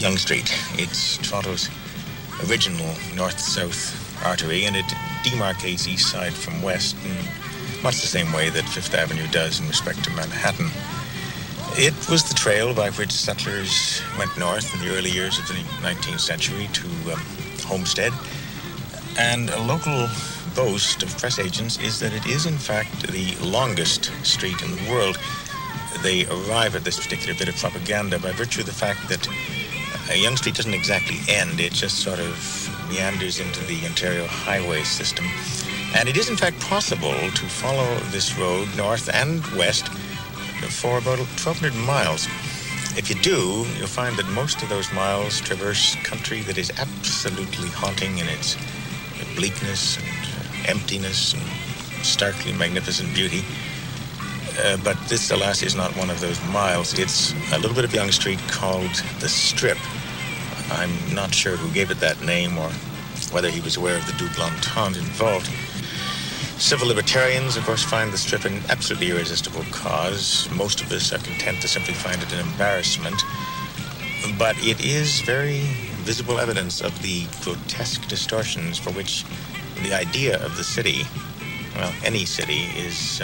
Yonge Street. It's Toronto's original north-south artery, and it demarcates east side from west in much the same way that Fifth Avenue does in respect to Manhattan. It was the trail by which settlers went north in the early years of the 19th century to Homestead, and a local boast of press agents is that it is in fact the longest street in the world. They arrive at this particular bit of propaganda by virtue of the fact that Yonge Street doesn't exactly end, it just sort of meanders into the Ontario highway system. And it is in fact possible to follow this road north and west for about 1,200 miles. If you do, you'll find that most of those miles traverse country that is absolutely haunting in its bleakness and emptiness and starkly magnificent beauty. But this, alas, is not one of those miles. It's a little bit of Yonge Street called the Strip. I'm not sure who gave it that name or whether he was aware of the double entente involved. Civil libertarians, of course, find the Strip an absolutely irresistible cause. Most of us are content to simply find it an embarrassment. But it is very visible evidence of the grotesque distortions for which the idea of the city, well, any city, is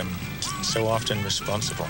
so often responsible.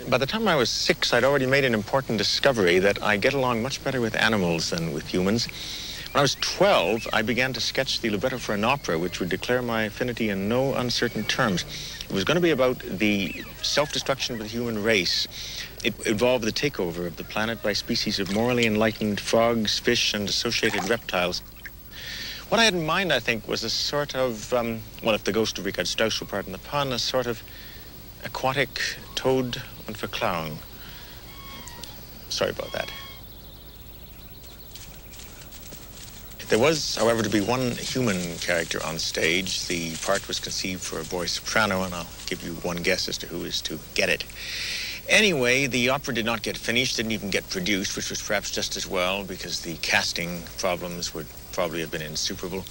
By the time I was 6, I'd already made an important discovery that I get along much better with animals than with humans. When I was 12, I began to sketch the libretto for an opera which would declare my affinity in no uncertain terms. It was going to be about the self-destruction of the human race. It involved the takeover of the planet by species of morally enlightened frogs, fish, and associated reptiles. What I had in mind, I think, was a sort of, well, if the ghost of Richard Strauss will pardon the pun, a sort of aquatic toad and for clown. Sorry about that. There was, however, to be one human character on stage. The part was conceived for a boy soprano, and I'll give you one guess as to who is to get it. Anyway, the opera did not get finished, didn't even get produced, which was perhaps just as well, because the casting problems would probably have been insuperable.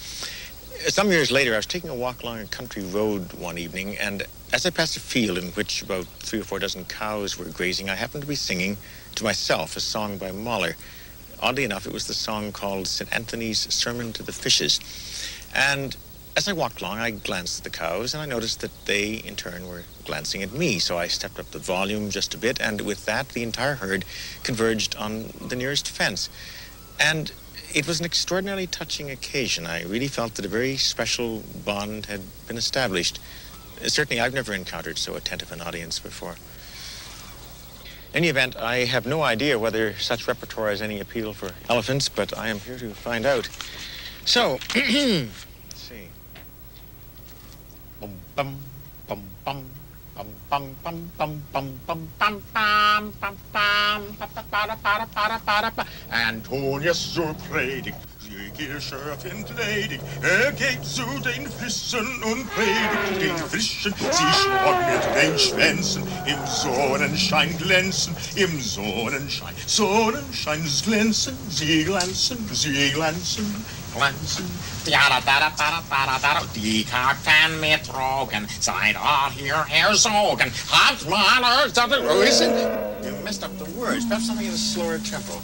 Some years later, I was taking a walk along a country road one evening, and as I passed a field in which about 3 or 4 dozen cows were grazing, I happened to be singing to myself a song by Mahler. Oddly enough, it was the song called St. Anthony's Sermon to the Fishes. And as I walked along, I glanced at the cows, and I noticed that they, in turn, were glancing at me. So I stepped up the volume just a bit, and with that, the entire herd converged on the nearest fence. And it was an extraordinarily touching occasion. I really felt that a very special bond had been established. Certainly, I've never encountered so attentive an audience before. In any event, I have no idea whether such repertoire has any appeal for elephants, but I am here to find out. So, let's see. Bum bum bum bum. Antonius zur Predigt, die Kirche entledig, geht zu den Füßen und predigt den Frischen, sie schon mit den Schwänzen im Sonnenschein glänzen, im Sonnenschein, Sonnenschein glänzen, sie glänzen, sie glänzen. Glänzen. Die Kakteen mit Drogen seid all hier erzogen. Hat Mahlers of the Listen, you messed up the words. Perhaps something in a slower tempo.